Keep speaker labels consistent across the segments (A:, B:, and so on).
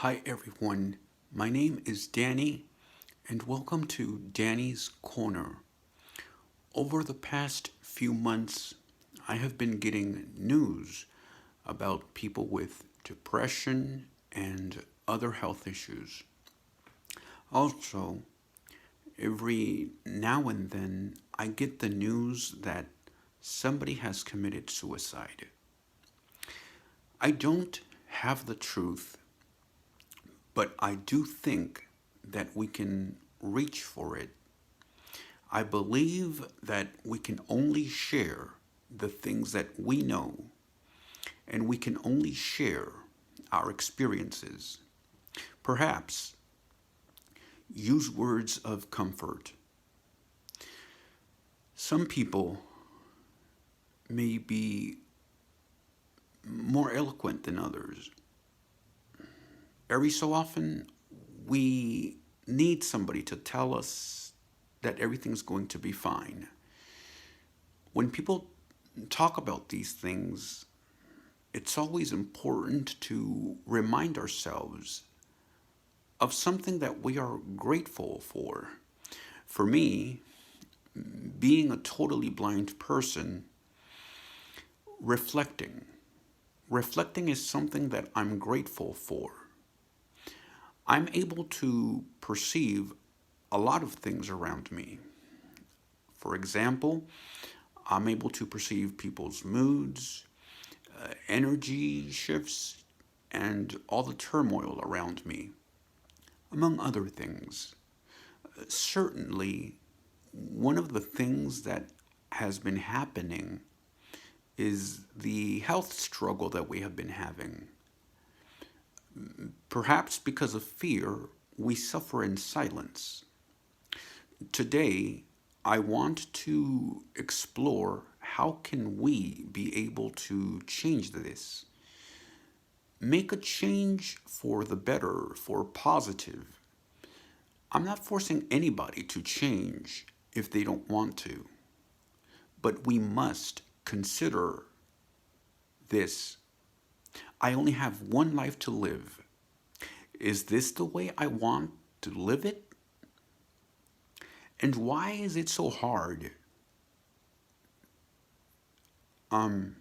A: Hi everyone, my name is Danny and welcome to Danny's Corner. Over the past few months, I have been getting news about people with depression and other health issues. Also, every now and then I get the news that somebody has committed suicide. I don't have the truth, but I do think that we can reach for it. I believe that we can only share the things that we know, and we can only share our experiences. Perhaps use words of comfort. Some people may be more eloquent than others. Every so often, we need somebody to tell us that everything's going to be fine. When people talk about these things, it's always important to remind ourselves of something that we are grateful for. For me, being a totally blind person, reflecting. Reflecting is something that I'm grateful for. I'm able to perceive a lot of things around me. For example, I'm able to perceive people's moods, energy shifts, and all the turmoil around me, among other things. Certainly, one of the things that has been happening is the health struggle that we have been having. Perhaps because of fear, we suffer in silence. Today, I want to explore how can we be able to change this. Make a change for the better, for positive. I'm not forcing anybody to change if they don't want to, but we must consider this. I only have one life to live. Is this the way I want to live it? And why is it so hard? Um,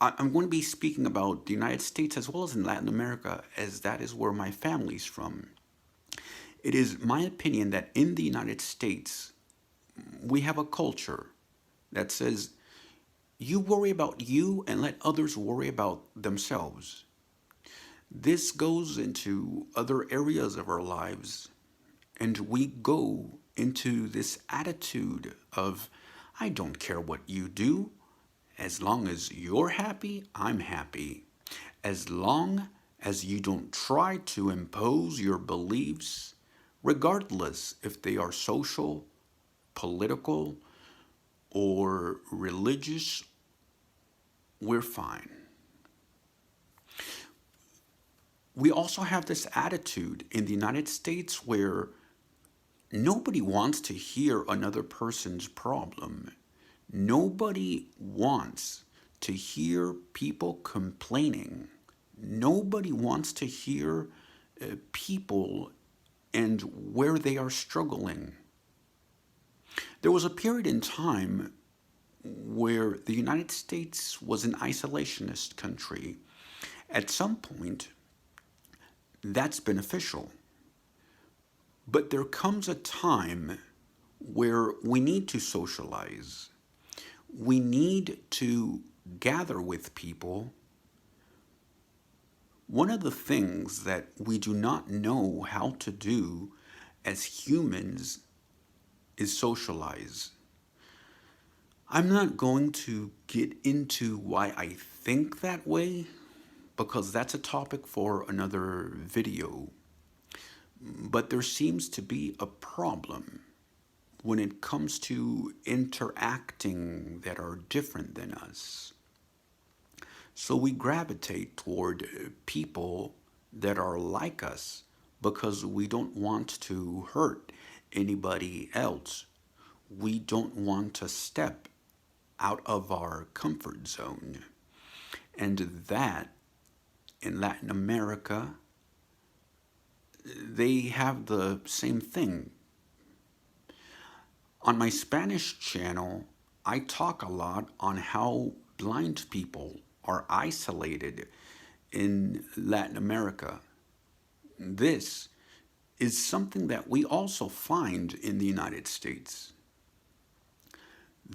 A: I'm going to be speaking about the United States as well as in Latin America, as that is where my family's from. It is my opinion that in the United States, we have a culture that says, you worry about you and let others worry about themselves. This goes into other areas of our lives, and we go into this attitude of, I don't care what you do. As long as you're happy, I'm happy. As long as you don't try to impose your beliefs, regardless if they are social, political, or religious, we're fine. We also have this attitude in the United States where nobody wants to hear another person's problem. Nobody wants to hear people complaining. Nobody wants to hear people and where they are struggling. There was a period in time where the United States was an isolationist country. At some point, that's beneficial. But there comes a time where we need to socialize. We need to gather with people. One of the things that we do not know how to do as humans is socialize. I'm not going to get into why I think that way because that's a topic for another video. But there seems to be a problem when it comes to interacting that are different than us. So we gravitate toward people that are like us because we don't want to hurt anybody else. We don't want to step out of our comfort zone. And that in Latin America, they have the same thing. On my Spanish channel, I talk a lot on how blind people are isolated in Latin America. This is something that we also find in the United States.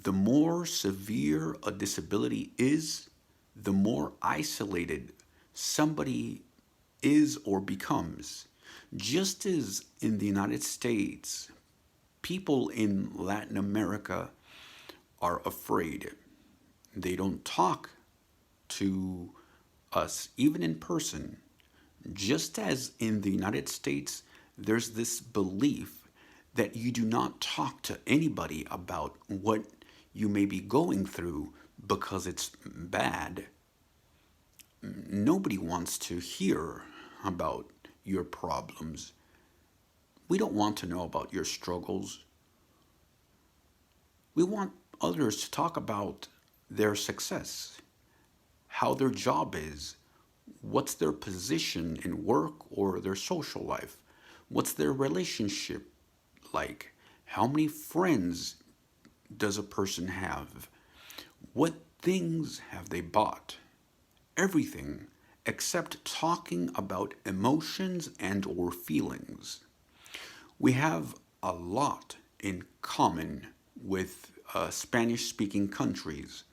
A: The more severe a disability is, the more isolated somebody is or becomes. Just as in the United States, people in Latin America are afraid. They don't talk to us, even in person. Just as in the United States, there's this belief that you do not talk to anybody about what you may be going through because it's bad. Nobody wants to hear about your problems. We don't want to know about your struggles. We want others to talk about their success, how their job is, what's their position in work or their social life, what's their relationship like, how many friends does a person have, what things have they bought. Everything except talking about emotions and or feelings. We have a lot in common with Spanish-speaking countries.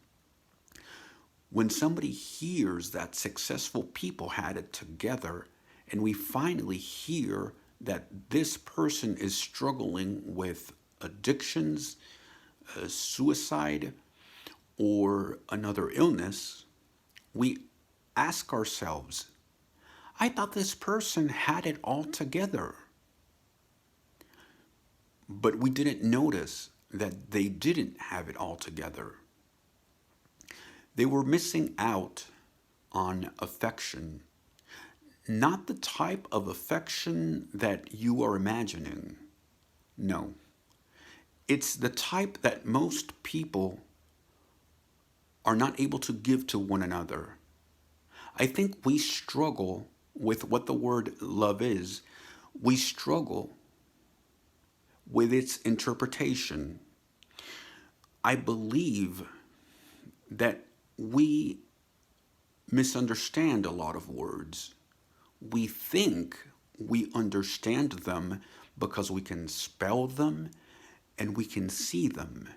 A: When somebody hears that successful people had it together, and we finally hear that this person is struggling with addictions, suicide, or another illness, we ask ourselves, I thought this person had it all together. But we didn't notice that they didn't have it all together. They were missing out on affection. Not the type of affection that you are imagining. No. It's the type that most people are not able to give to one another. I think we struggle with what the word love is. We struggle with its interpretation. I believe that we misunderstand a lot of words. We think we understand them because we can spell them and we can see them.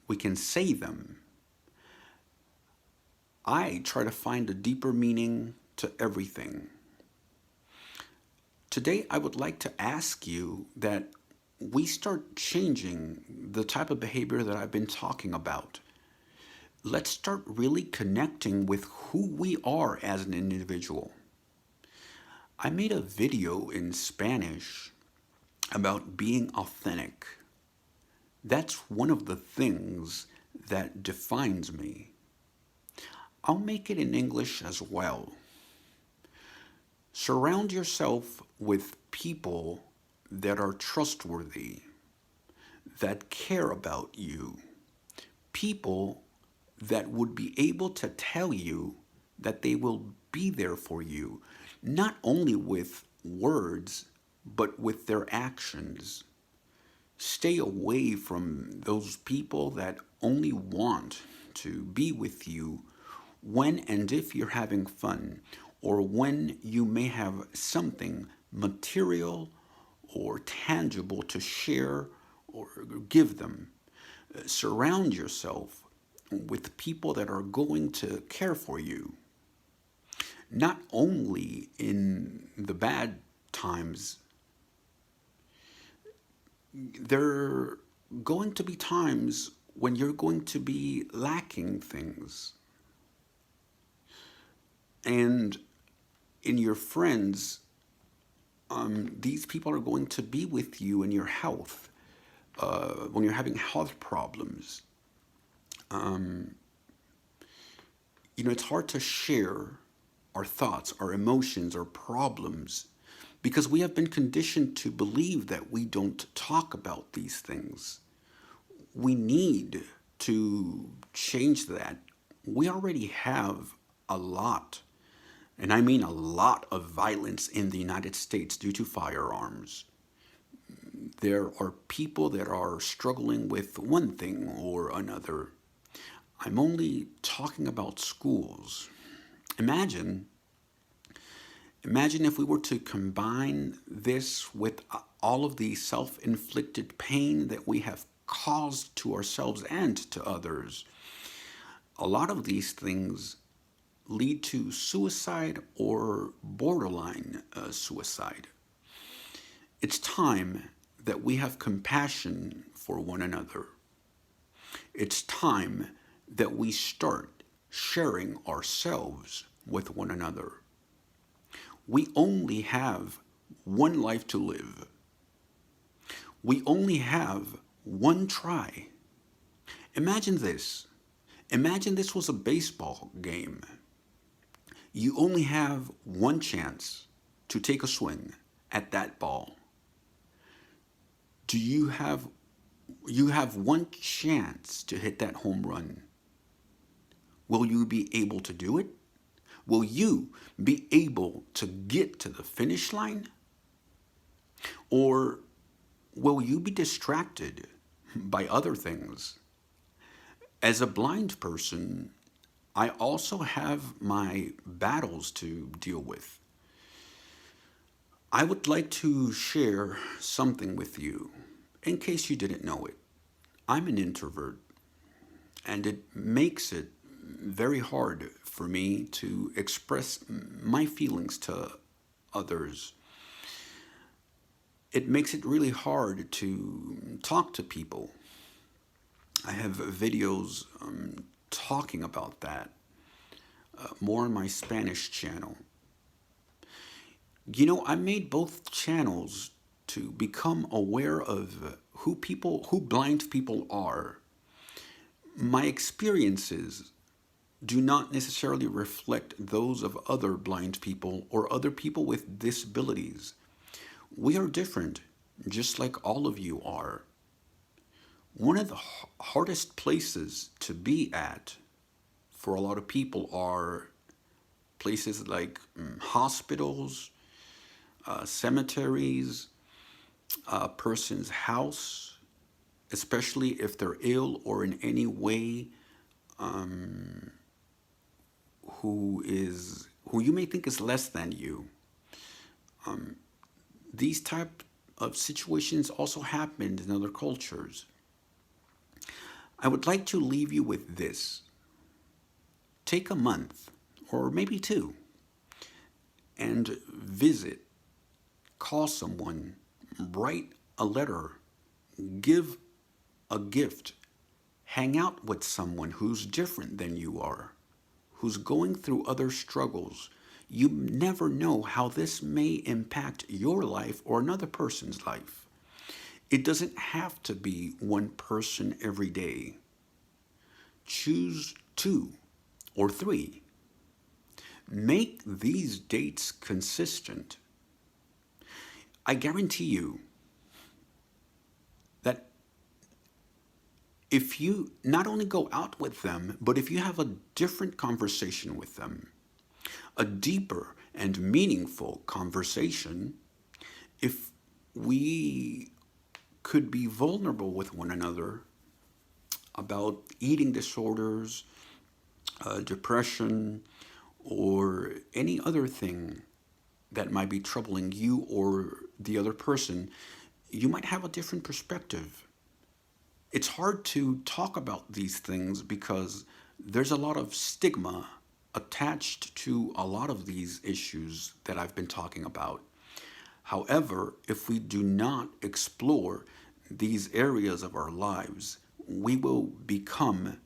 A: We can say them. I try to find a deeper meaning to everything. Today, I would like to ask you that we start changing the type of behavior that I've been talking about. Let's start really connecting with who we are as an individual. I made a video in Spanish about being authentic. That's one of the things that defines me. I'll make it in English as well. Surround yourself with people that are trustworthy, that care about you, people that would be able to tell you that they will be there for you, not only with words, but with their actions. Stay away from those people that only want to be with you when and if you're having fun, or when you may have something material or tangible to share or give them. Surround yourself with people that are going to care for you, not only in the bad times. There are going to be times when you're going to be lacking things. And in your friends, these people are going to be with you in your health, when you're having health problems. It's hard to share our thoughts, our emotions, our problems, because we have been conditioned to believe that we don't talk about these things. We need to change that. We already have a lot, And I mean a lot of violence in the United States due to firearms. There are people that are struggling with one thing or another. I'm only talking about schools. Imagine, imagine if we were to combine this with all of the self-inflicted pain that we have caused to ourselves and to others. A lot of these things lead to suicide or borderline suicide. It's time that we have compassion for one another. It's time that we start sharing ourselves with one another. We only have one life to live. We only have one try. Imagine this. Imagine this was a baseball game. You only have one chance to take a swing at that ball. You have one chance to hit that home run. Will you be able to do it? Will you be able to get to the finish line? Or will you be distracted by other things? As a blind person, I also have my battles to deal with. I would like to share something with you, in case you didn't know it. I'm an introvert, and it makes it very hard for me to express my feelings to others. It makes it really hard to talk to people. I have videos talking about that, more on my Spanish channel. You know, I made both channels to become aware of who blind people are. My experiences do not necessarily reflect those of other blind people or other people with disabilities. We are different, just like all of you are. One of the hardest places to be at for a lot of people are places like hospitals, cemeteries, a person's house, especially if they're ill or in any way who you may think is less than you. These type of situations also happen in other cultures. I would like to leave you with this. Take a month, or maybe two, and visit, call someone, write a letter, give a gift, hang out with someone who's different than you are, who's going through other struggles. You never know how this may impact your life or another person's life. It doesn't have to be one person every day. Choose 2 or 3. Make these dates consistent. I guarantee you that if you not only go out with them, but if you have a different conversation with them, a deeper and meaningful conversation, if we could be vulnerable with one another about eating disorders, depression, or any other thing that might be troubling you or the other person, you might have a different perspective. It's hard to talk about these things because there's a lot of stigma attached to a lot of these issues that I've been talking about. However, if we do not explore these areas of our lives, we will become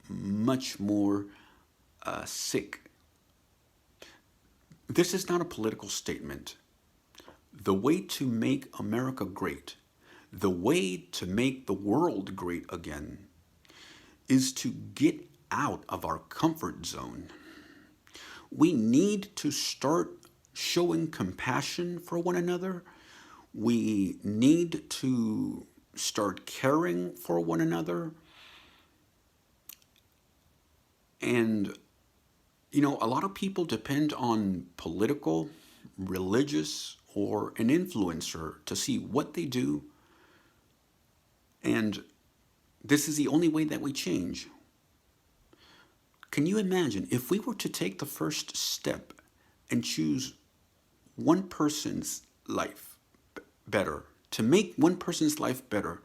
A: much more sick. This is not a political statement. The way to make America great, the way to make the world great again, is to get out of our comfort zone. We need to start showing compassion for one another. We need to start caring for one another. And A lot of people depend on political, religious, or an influencer to see what they do, and this is the only way that we change. Can you imagine if we were to take the first step and choose one person's life better, to make one person's life better?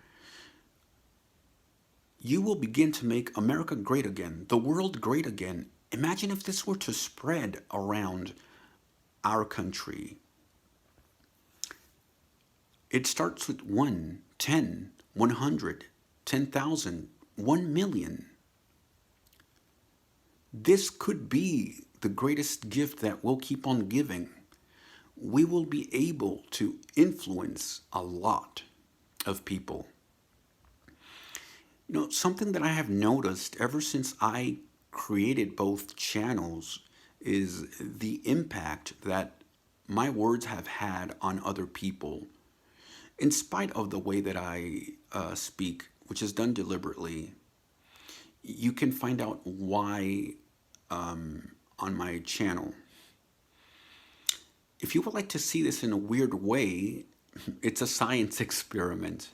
A: You will begin to make America great again, the world great again. Imagine if this were to spread around our country. It starts with 1, 10, 100, 10,000, 1,000,000. This could be the greatest gift that we'll keep on giving. We will be able to influence a lot of people. Something that I have noticed ever since I created both channels is the impact that my words have had on other people. In spite of the way that I speak, which is done deliberately, you can find out why on my channel. If you would like to see this in a weird way, it's a science experiment.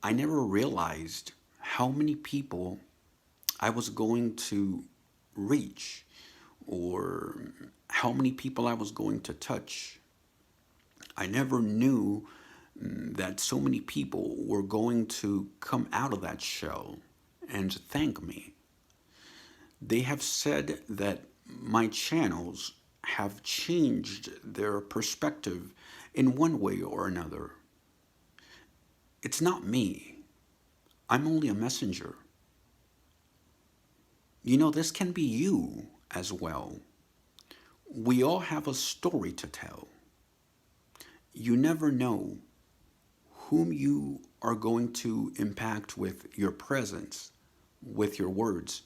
A: I never realized how many people I was going to reach, or how many people I was going to touch. I never knew that so many people were going to come out of that shell and thank me. They have said that my channels have changed their perspective in one way or another. It's not me. I'm only a messenger. This can be you as well. We all have a story to tell. You never know whom you are going to impact with your presence, with your words.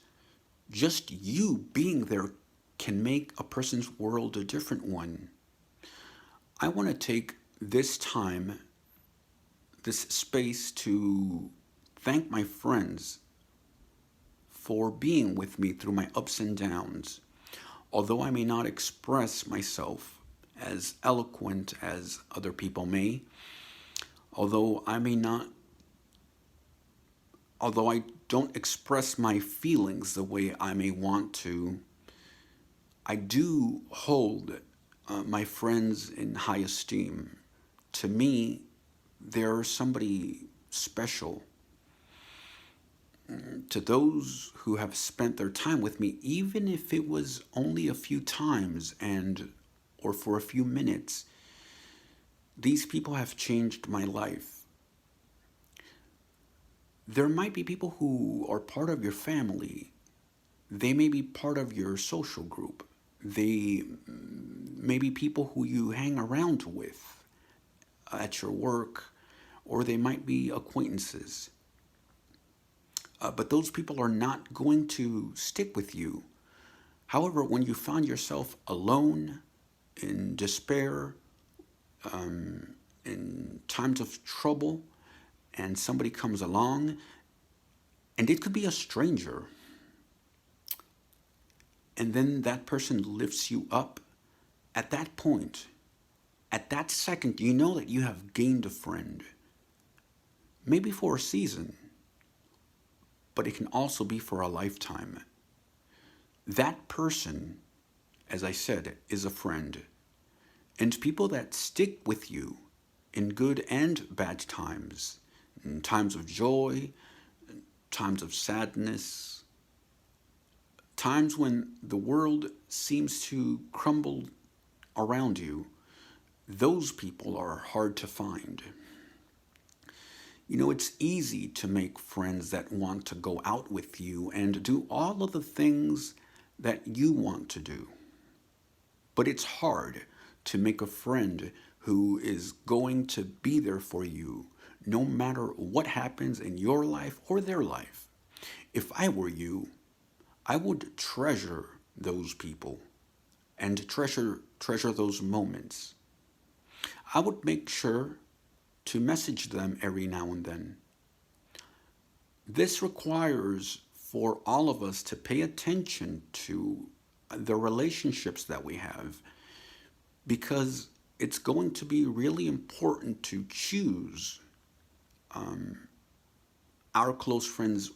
A: Just you being there can make a person's world a different one. I want to take this time, this space, to thank my friends for being with me through my ups and downs. Although I may not express myself as eloquent as other people may, although I don't express my feelings the way I may want to, I do hold my friends in high esteem. To me, they're somebody special. To those who have spent their time with me, even if it was only a few times or for a few minutes, these people have changed my life. There might be people who are part of your family. They may be part of your social group. They may be people who you hang around with at your work, or they might be acquaintances. But those people are not going to stick with you. However, when you find yourself alone, in despair, in times of trouble, and somebody comes along, and it could be a stranger, and then that person lifts you up, at that point, at that second, you know that you have gained a friend. Maybe for a season, but it can also be for a lifetime. That person, as I said, is a friend. And people that stick with you in good and bad times, in times of joy, times of sadness, times when the world seems to crumble around you, those people are hard to find. It's easy to make friends that want to go out with you and do all of the things that you want to do. But it's hard to make a friend who is going to be there for you no matter what happens in your life or their life. If I were you, I would treasure those people and treasure those moments. I would make sure to message them every now and then. This requires for all of us to pay attention to the relationships that we have, because it's going to be really important to choose our close friends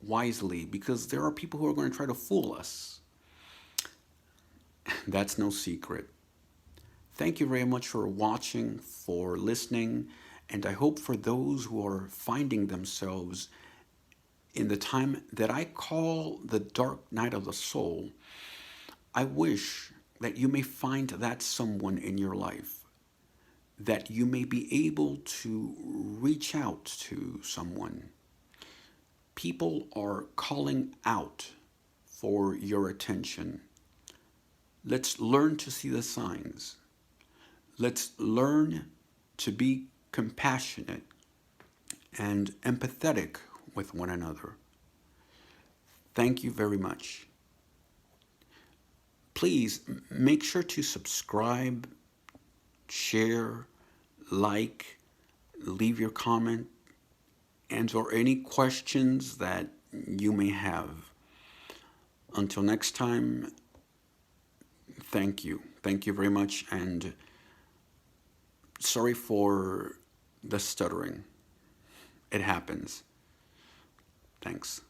A: wisely, because there are people who are going to try to fool us. That's no secret. Thank you very much for watching, for listening, and I hope for those who are finding themselves in the time that I call the dark night of the soul, I wish that you may find that someone in your life, that you may be able to reach out to someone. People are calling out for your attention. Let's learn to see the signs. Let's learn to be compassionate and empathetic with one another. Thank you very much. Please make sure to subscribe, share, like, leave your comment, or any questions that you may have. Until next time, thank you. Thank you very much, and sorry for the stuttering. It happens. Thanks.